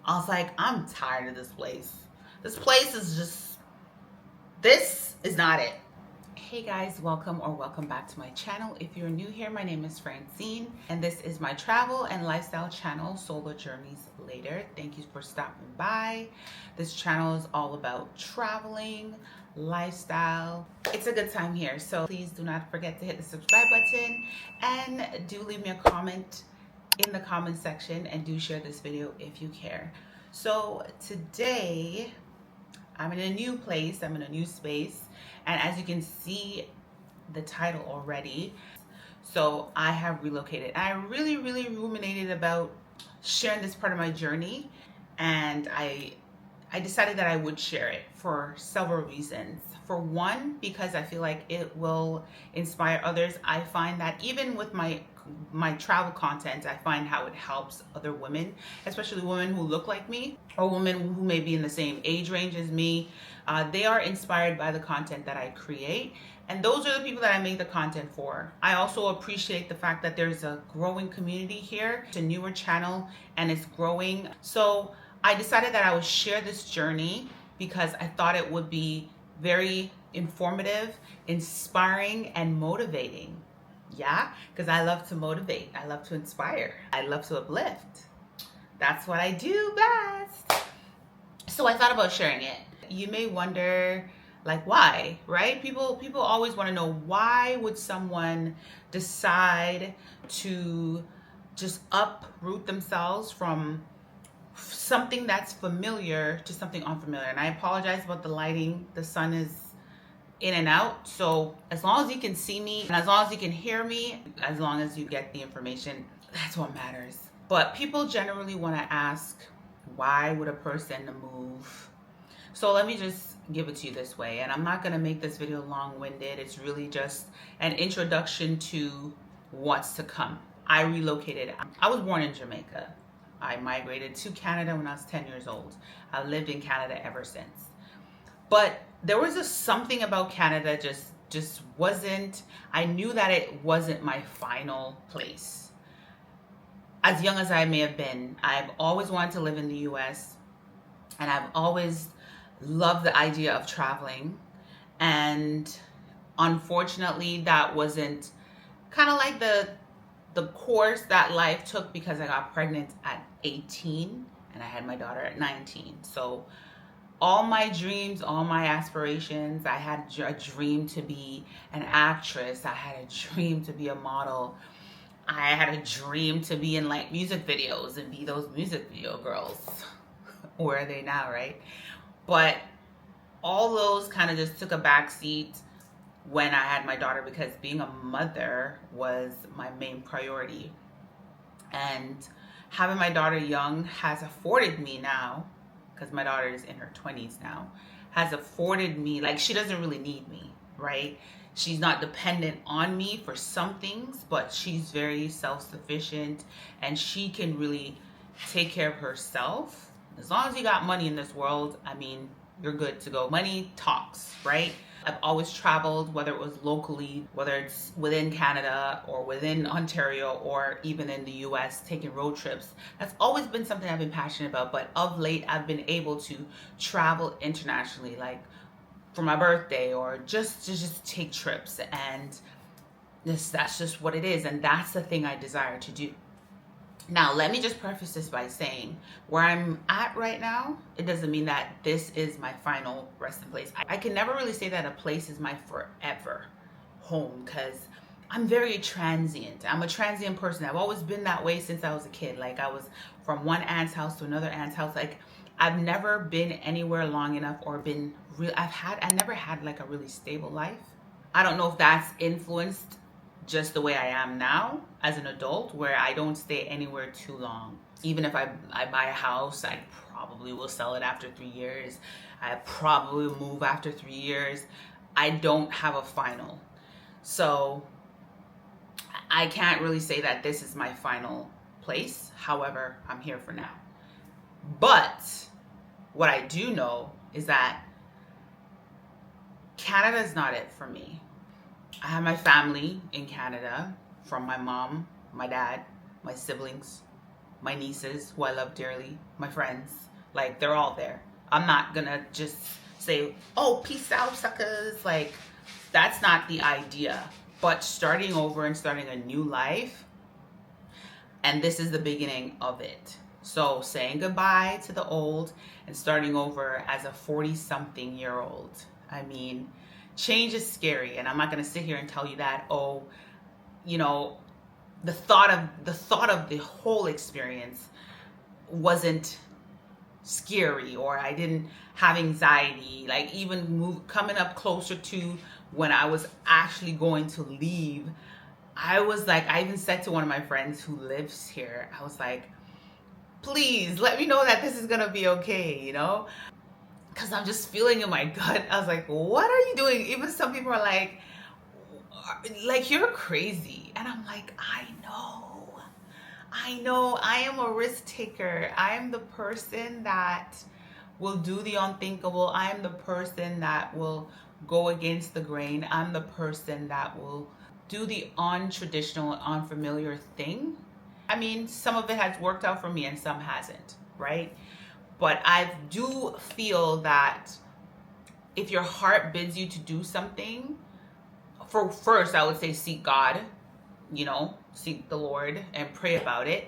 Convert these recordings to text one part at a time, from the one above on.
I was like, I'm tired of this place. This is not it. Hey guys, welcome back to my channel. If you're new here, my name is Francine, and this is my travel and lifestyle channel, Solojourneyslater. Thank you for stopping by. This channel is all about traveling, lifestyle. It's a good time here, so please do not forget to hit the subscribe button and do leave me a comment in the comment section, and do share this video if you care. So today I'm in a new place, I'm in a new space, and as you can see the title already, so I have relocated. I really ruminated about sharing this part of my journey, and I decided that I would share it for several reasons. For one, because I feel like it will inspire others. I find that even with my travel content, I find how it helps other women, especially women who look like me or women who may be in the same age range as me. They are inspired by the content that I create, and those are the people that I make the content for. I also appreciate the fact that there's a growing community here. It's a newer channel and it's growing. So I decided that I would share this journey because I thought it would be very informative, inspiring, and motivating. Yeah, because I love to motivate, I love to inspire, I love to uplift. That's what I do best. So I thought about sharing it. You may wonder, like, why, right? People always want to know, why would someone decide to just uproot themselves from something that's familiar to something unfamiliar? And I apologize about the lighting. The sun is in and out, so as long as you can see me and as long as you can hear me, as long as you get the information, that's what matters. But people generally want to ask, why would a person move? So let me just give it to you this way, and I'm not going to make this video long-winded. It's really just an introduction to what's to come. I relocated. I was born in Jamaica. I migrated to Canada when I was 10 years old. I've lived in Canada ever since. But there was just something about Canada just wasn't, I knew that it wasn't my final place. As young as I may have been, I've always wanted to live in the US, and I've always loved the idea of traveling. And unfortunately, that wasn't kind of like the course that life took, because I got pregnant at 18 and I had my daughter at 19. So all my dreams, all my aspirations, I had a dream to be an actress, I had a dream to be a model, I had a dream to be in like music videos and be those music video girls. Where are they now, right? But all those kind of just took a backseat when I had my daughter, because being a mother was my main priority. And having my daughter young has afforded me now, because my daughter is in her 20s now, has afforded me, like, she doesn't really need me, right? She's not dependent on me for some things, but she's very self-sufficient and she can really take care of herself. As long as you got money in this world, I mean, you're good to go. Money talks, right? I've always traveled, whether it was locally, whether it's within Canada or within Ontario or even in the US, taking road trips. That's always been something I've been passionate about. But of late, I've been able to travel internationally, like for my birthday, or just to take trips. And that's just what it is. And that's the thing I desire to do. Now, let me just preface this by saying, where I'm at right now, it doesn't mean that this is my final resting place. I can never really say that a place is my forever home, because I'm very transient. I'm a transient person. I've always been that way since I was a kid. Like, I was from one aunt's house to another aunt's house. Like, I've never been anywhere long enough or been real. I never had like a really stable life. I don't know if that's influenced just the way I am now as an adult, where I don't stay anywhere too long. Even if I buy a house, I probably will sell it after 3 years. I probably will move after 3 years. I don't have a final. So I can't really say that this is my final place. However, I'm here for now. But what I do know is that Canada is not it for me. I have my family in Canada, from my mom, my dad, my siblings, my nieces who I love dearly, my friends, like they're all there. I'm not gonna just say, oh, peace out, suckers. Like, that's not the idea. But starting over and starting a new life, and this is the beginning of it. So saying goodbye to the old and starting over as a 40-something-year-old. I mean, change is scary, and I'm not gonna sit here and tell you that, oh, you know, the thought of the whole experience wasn't scary, or I didn't have anxiety. Like, even coming up closer to when I was actually going to leave, I was like, I even said to one of my friends who lives here, I was like, please let me know that this is gonna be okay, you know? Because I'm just feeling in my gut. I was like, what are you doing? Even some people are like, you're crazy. And I'm like, I know, I am a risk taker. I am the person that will do the unthinkable. I am the person that will go against the grain. I'm the person that will do the untraditional, unfamiliar thing. I mean, some of it has worked out for me and some hasn't, right? But I do feel that if your heart bids you to do something, first I would say seek God, you know, seek the Lord and pray about it.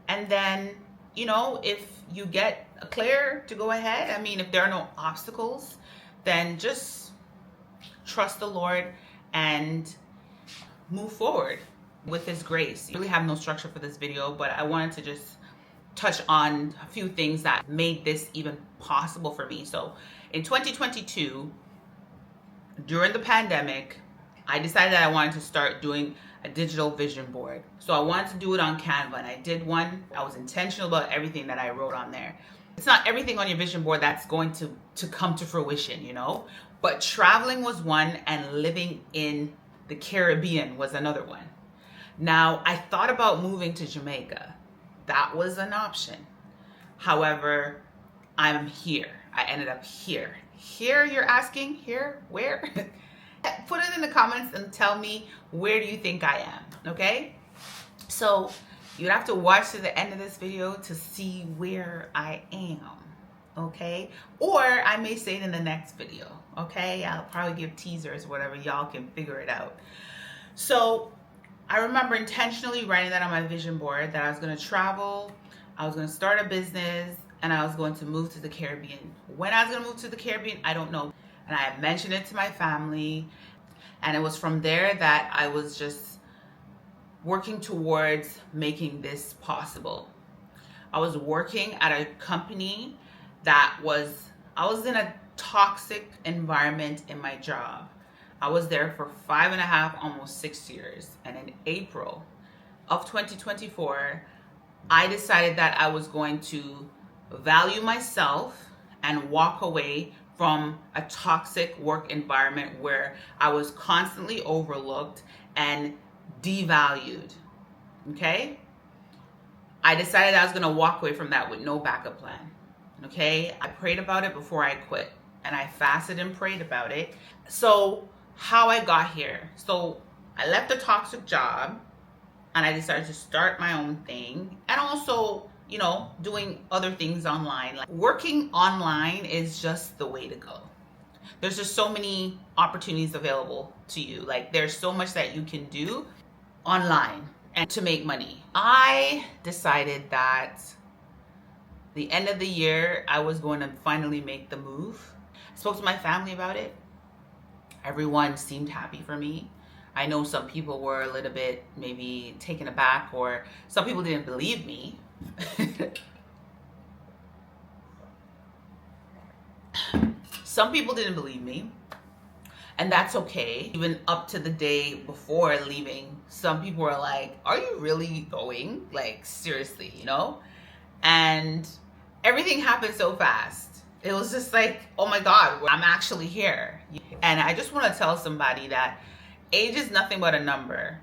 And then, you know, if you get clear to go ahead, I mean, if there are no obstacles, then just trust the Lord and move forward with His grace. I really have no structure for this video, but I wanted to just touch on a few things that made this even possible for me. So in 2022, during the pandemic, I decided that I wanted to start doing a digital vision board. So I wanted to do it on Canva, and I did one. I was intentional about everything that I wrote on there. It's not everything on your vision board that's going to come to fruition, you know? But traveling was one, and living in the Caribbean was another one. Now, I thought about moving to Jamaica. That was an option. However, I'm here. I ended up here. Here, you're asking? Here? Where? Put it in the comments and tell me, where do you think I am, okay? So you'd have to watch to the end of this video to see where I am, okay? Or I may say it in the next video, okay? I'll probably give teasers, whatever, y'all can figure it out. So I remember intentionally writing that on my vision board, that I was gonna travel, I was gonna start a business, and I was going to move to the Caribbean. When I was gonna move to the Caribbean, I don't know. And I had mentioned it to my family, and it was from there that I was just working towards making this possible. I was working at a company that I was in a toxic environment in my job. I was there for 5.5, almost 6 years. And in April of 2024, I decided that I was going to value myself and walk away from a toxic work environment where I was constantly overlooked and devalued, okay? I decided I was gonna walk away from that with no backup plan, okay? I prayed about it before I quit, and I fasted and prayed about it. So how I got here. So I left a toxic job, and I decided to start my own thing, and also, you know, doing other things online. Like, working online is just the way to go. There's just so many opportunities available to you. Like, there's so much that you can do online and to make money. I decided that the end of the year, I was going to finally make the move. I spoke to my family about it. Everyone seemed happy for me. I know some people were a little bit maybe taken aback, or some people didn't believe me. Some people didn't believe me, and that's okay. Even up to the day before leaving, some people were like, are you really going? Like, seriously, you know? And everything happened so fast. It was just like, oh my God, I'm actually here. And I just want to tell somebody that age is nothing but a number.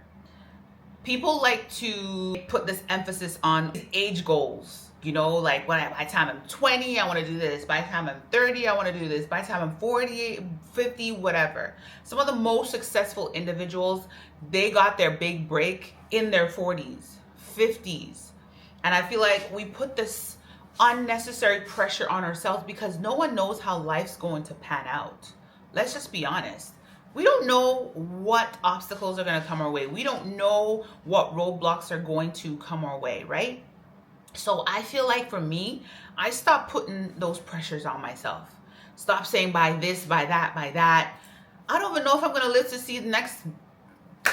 People like to put this emphasis on age goals. You know, like, by the time I'm 20, I want to do this. By the time I'm 30, I want to do this. By the time I'm 40, 50, whatever. Some of the most successful individuals, they got their big break in their 40s, 50s. And I feel like we put this unnecessary pressure on ourselves because no one knows how life's going to pan out. Let's just be honest. We don't know what obstacles are going to come our way. We don't know what roadblocks are going to come our way, right? So I feel like for me, I stopped putting those pressures on myself. Stop saying buy this, buy that, buy that. I don't even know if I'm going to live to see the next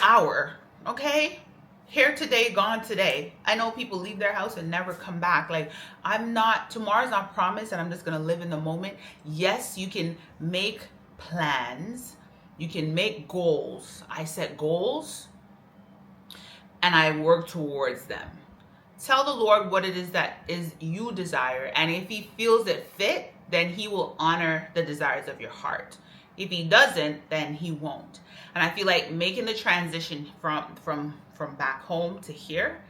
hour, okay? Here today, gone today. I know people leave their house and never come back. Like, tomorrow's not promised, and I'm just gonna live in the moment. Yes, you can make plans. You can make goals. I set goals and I work towards them. Tell the Lord what it is that is you desire. And if he feels it fit, then he will honor the desires of your heart. If he doesn't, then he won't. And I feel like making the transition from back home to here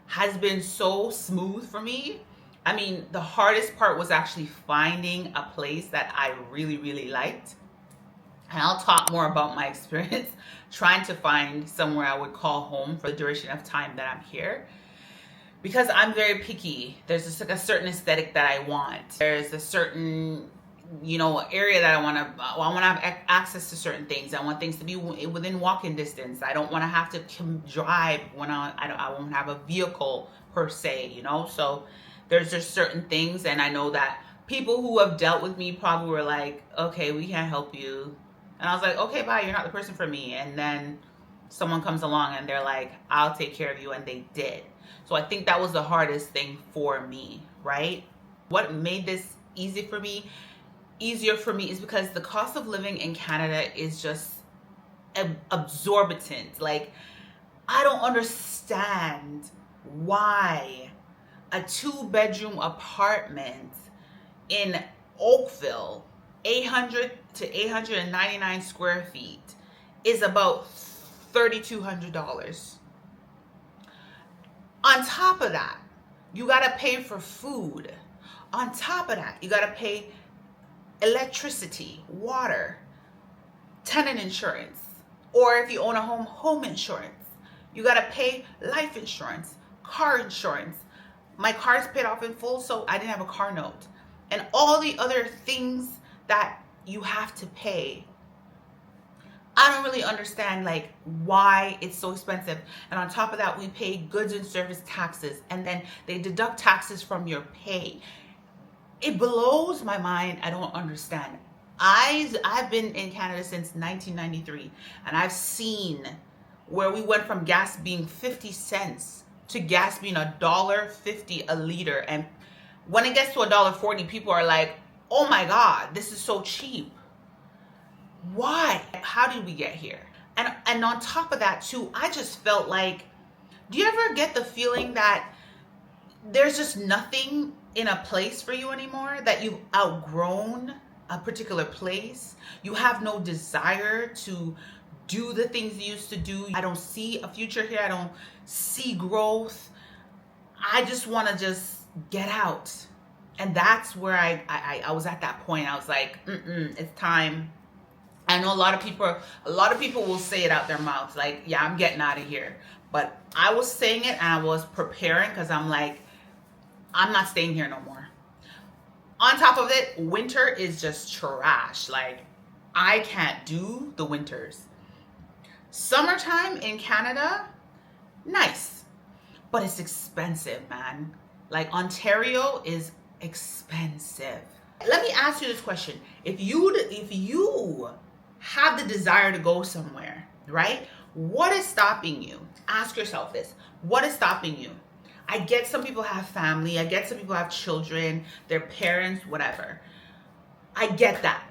has been so smooth for me. I mean, the hardest part was actually finding a place that I really, really liked. And I'll talk more about my experience trying to find somewhere I would call home for the duration of time that I'm here. Because I'm very picky. There's just like a certain aesthetic that I want. There's a certain, area that I want to have access to certain things. I want things to be within walking distance. I don't want to have to drive when I won't have a vehicle per se, So there's just certain things, and I know that people who have dealt with me probably were like, okay, we can't help you. And I was like, okay, bye, you're not the person for me. And then someone comes along and they're like, I'll take care of you, and they did. So I think that was the hardest thing for me, right? What made this easier for me is because the cost of living in Canada is just exorbitant. Like, I don't understand why a 2-bedroom apartment in Oakville, 800 to 899 square feet, is about $3,200. On top of that, you gotta pay for food. On top of that, you gotta pay electricity, water, tenant insurance, or if you own a home insurance. You gotta pay life insurance, car insurance. My car's paid off in full, so I didn't have a car note. And all the other things that you have to pay. I don't really understand like why it's so expensive. And on top of that, we pay goods and service taxes, and then they deduct taxes from your pay. It blows my mind. I don't understand. I've been in Canada since 1993, and I've seen where we went from gas being 50 cents to gas being $1.50 a liter. And when it gets to $1.40, people are like, oh my God, this is so cheap. Why? How did we get here? And on top of that too, I just felt like, do you ever get the feeling that there's just nothing in a place for you anymore, that you've outgrown a particular place? You have no desire to do the things you used to do. I don't see a future here. I don't see growth. I just want to just get out. And that's where I was at that point. I was like, it's time. I know a lot of people will say it out their mouths, like, yeah, I'm getting out of here. But I was saying it and I was preparing, because I'm like, I'm not staying here no more. On top of it, winter is just trash. Like, I can't do the winters. Summertime in Canada, nice, but it's expensive, man. Like, Ontario is expensive. Let me ask you this question. If you have the desire to go somewhere, right? What is stopping you? Ask yourself this. What is stopping you? I get some people have family. I get some people have children, their parents, whatever. I get that.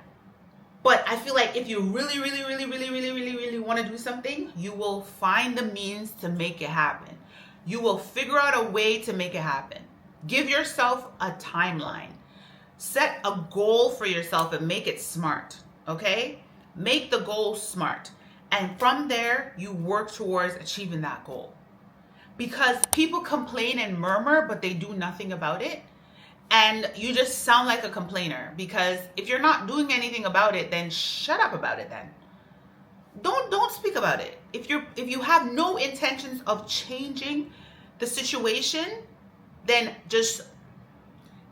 But I feel like if you really want to do something, you will find the means to make it happen. You will figure out a way to make it happen. Give yourself a timeline. Set a goal for yourself and make it smart, okay? Make the goal smart. And from there, you work towards achieving that goal. Because people complain and murmur, but they do nothing about it. And you just sound like a complainer. Because if you're not doing anything about it, then shut up about it then. Don't speak about it. If you have no intentions of changing the situation, then just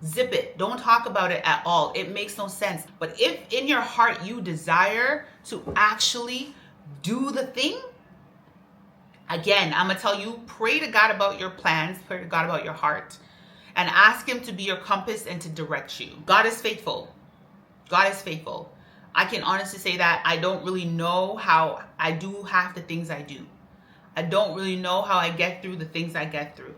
zip it. Don't talk about it at all. It makes no sense. But if in your heart you desire to actually do the thing, again, I'm going to tell you, pray to God about your plans, pray to God about your heart, and ask Him to be your compass and to direct you. God is faithful. God is faithful. I can honestly say that I don't really know how I do half the things I do. I don't really know how I get through the things I get through.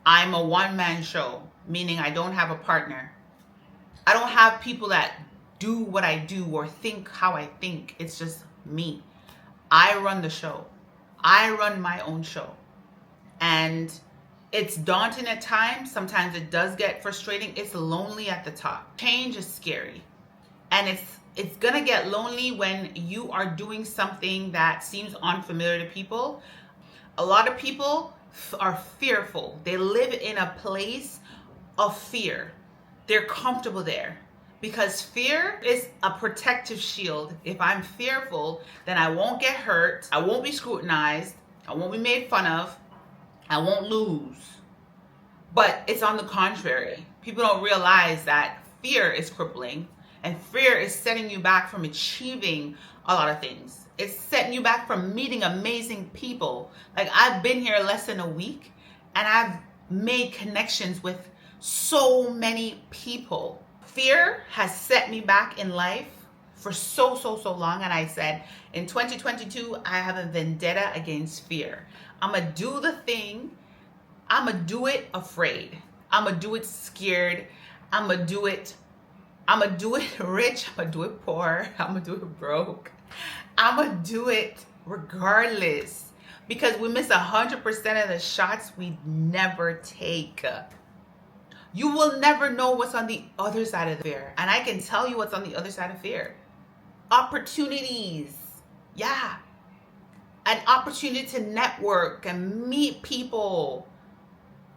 I'm a one-man show, meaning I don't have a partner. I don't have people that do what I do or think how I think. It's just me. I run the show. I run my own show. And it's daunting at times. Sometimes it does get frustrating. It's lonely at the top. Change is scary. And it's gonna get lonely when you are doing something that seems unfamiliar to people. A lot of people are fearful. They live in a place of fear. They're comfortable there because fear is a protective shield. If I'm fearful, then I won't get hurt. I won't be scrutinized. I won't be made fun of. I won't lose. But it's on the contrary. People don't realize that fear is crippling and fear is setting you back from achieving a lot of things. It's setting you back from meeting amazing people. Like, I've been here less than a week and I've made connections with so many people. Fear has set me back in life for so long. And I said, in 2022, I have a vendetta against fear. I'm going to do the thing. I'm going to do it afraid. I'm going to do it scared. I'm going to do it rich. I'm going to do it poor. I'm going to do it broke. I'm going to do it regardless, because we miss 100% of the shots we never take. You will never know what's on the other side of fear. And I can tell you what's on the other side of fear. Opportunities. Yeah. An opportunity to network and meet people,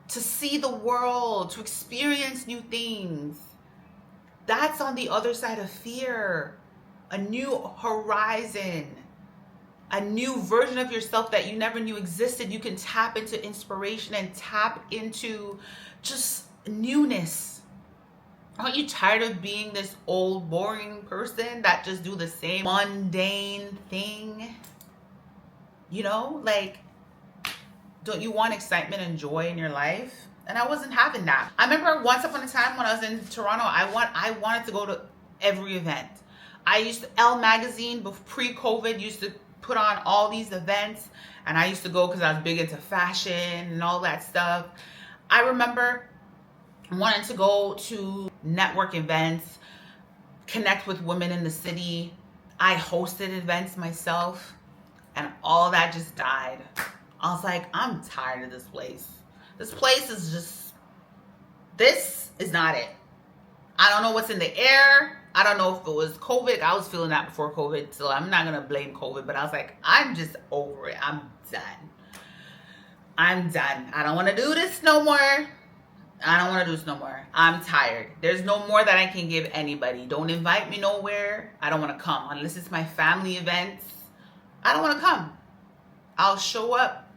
to see the world, to experience new things. That's on the other side of fear. A new horizon, a new version of yourself that you never knew existed. You can tap into inspiration and tap into just newness. Aren't you tired of being this old, boring person that just do the same mundane thing? You know, like, don't you want excitement and joy in your life? And I wasn't having that. I remember once upon a time when I was in Toronto, I wanted to go to every event. I used to, Elle Magazine, pre-COVID, used to put on all these events, and I used to go because I was big into fashion and all that stuff. I remember wanting to go to network events, connect with women in the city. I hosted events myself, and all that just died. I was like, I'm tired of this place. This place is just, this is not it. I don't know what's in the air. I don't know if it was COVID. I was feeling that before COVID, so I'm not going to blame COVID. But I was like, I'm just over it. I'm done. I'm done. I don't want to do this no more. I don't want to do this no more. I'm tired. There's no more that I can give anybody. Don't invite me nowhere. I don't want to come. Unless it's my family events, I don't want to come. I'll show up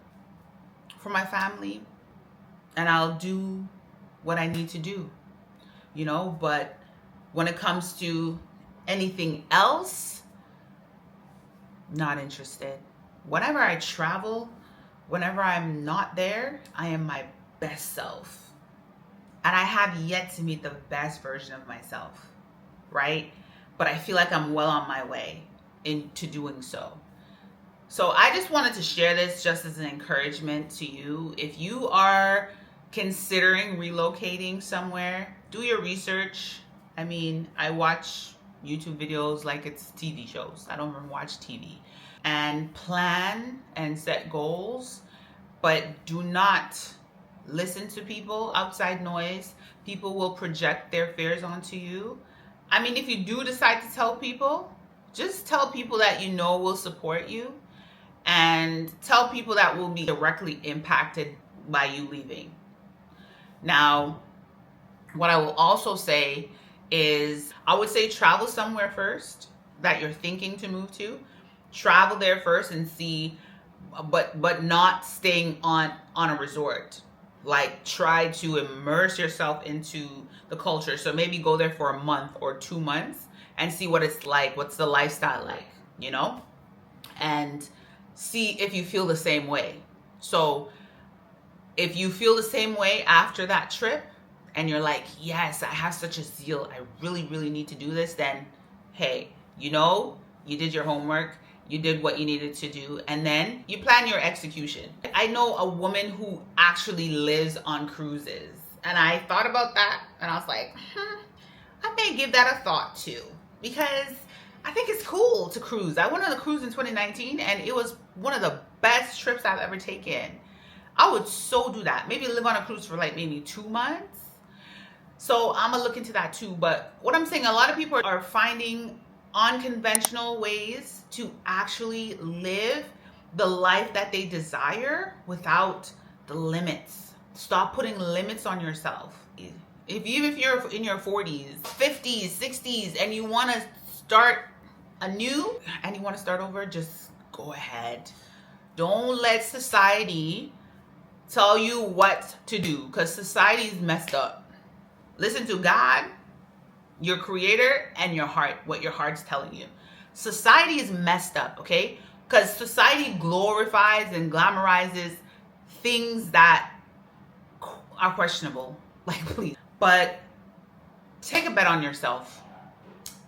for my family and I'll do what I need to do, you know, but when it comes to anything else, not interested. Whenever I travel, whenever I'm not there, I am my best self. And I have yet to meet the best version of myself, right? But I feel like I'm well on my way into doing so. So I just wanted to share this just as an encouragement to you. If you are considering relocating somewhere, do your research. I mean, I watch YouTube videos like it's TV shows. I don't even watch TV. And plan and set goals, but do not listen to people, outside noise. People will project their fears onto you. I mean, if you do decide to tell people, just tell people that you know will support you, and tell people that will be directly impacted by you leaving. Now, what I will also say is, I would say travel somewhere first that you're thinking to move to. Travel there first and see, but not staying on a resort. like try to immerse yourself into the culture. So maybe go there for a month or 2 months and see what it's like. What's the lifestyle like, you know? And see if you feel the same way. So if you feel the same way after that trip and you're like, yes, I have such a zeal, I really, really need to do this, then hey, you know, you did your homework, you did what you needed to do, and then you plan your execution. I know a woman who actually lives on cruises, and I thought about that and I was like, I may give that a thought too, because I think it's cool to cruise. I went on a cruise in 2019 and it was one of the best trips I've ever taken. I would so do that. Maybe live on a cruise for like maybe 2 months. So I'm gonna look into that too. But what I'm saying, a lot of people are finding unconventional ways to actually live the life that they desire without the limits. Stop putting limits on yourself. If you're in your 40s, 50s, 60s, and you want to start anew and you want to start over, just go ahead. Don't let society tell you what to do, because society is messed up. Listen to God, your creator, and your heart, what your heart's telling you. Society is messed up, okay? Because society glorifies and glamorizes things that are questionable. Like, please. But take a bet on yourself.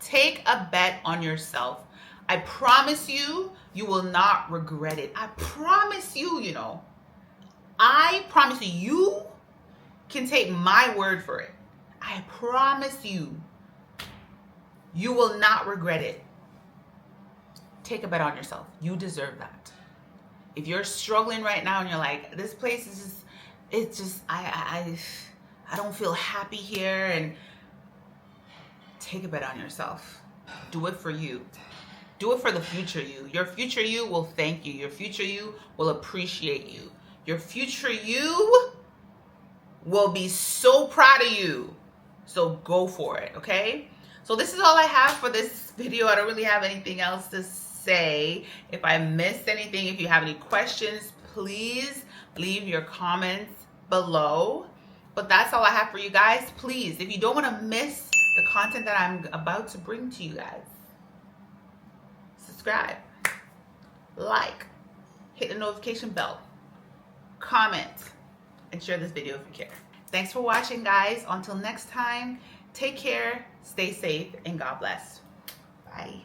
Take a bet on yourself. I promise you, you will not regret it. I promise you, you know. I promise you, you can take my word for it. I promise you, you will not regret it. Take a bet on yourself. You deserve that. If you're struggling right now and you're like, this place is just, it's just, I don't feel happy here, and take a bet on yourself. Do it for you. Do it for the future you. Your future you will thank you. Your future you will appreciate you. Your future you will be so proud of you. So go for it, okay? So this is all I have for this video. I don't really have anything else to say. If I missed anything, if you have any questions, please leave your comments below. But that's all I have for you guys. Please, if you don't want to miss the content that I'm about to bring to you guys, subscribe, like, hit the notification bell, comment, and share this video if you care. Thanks for watching, guys. Until next time, take care, stay safe, and God bless. Bye.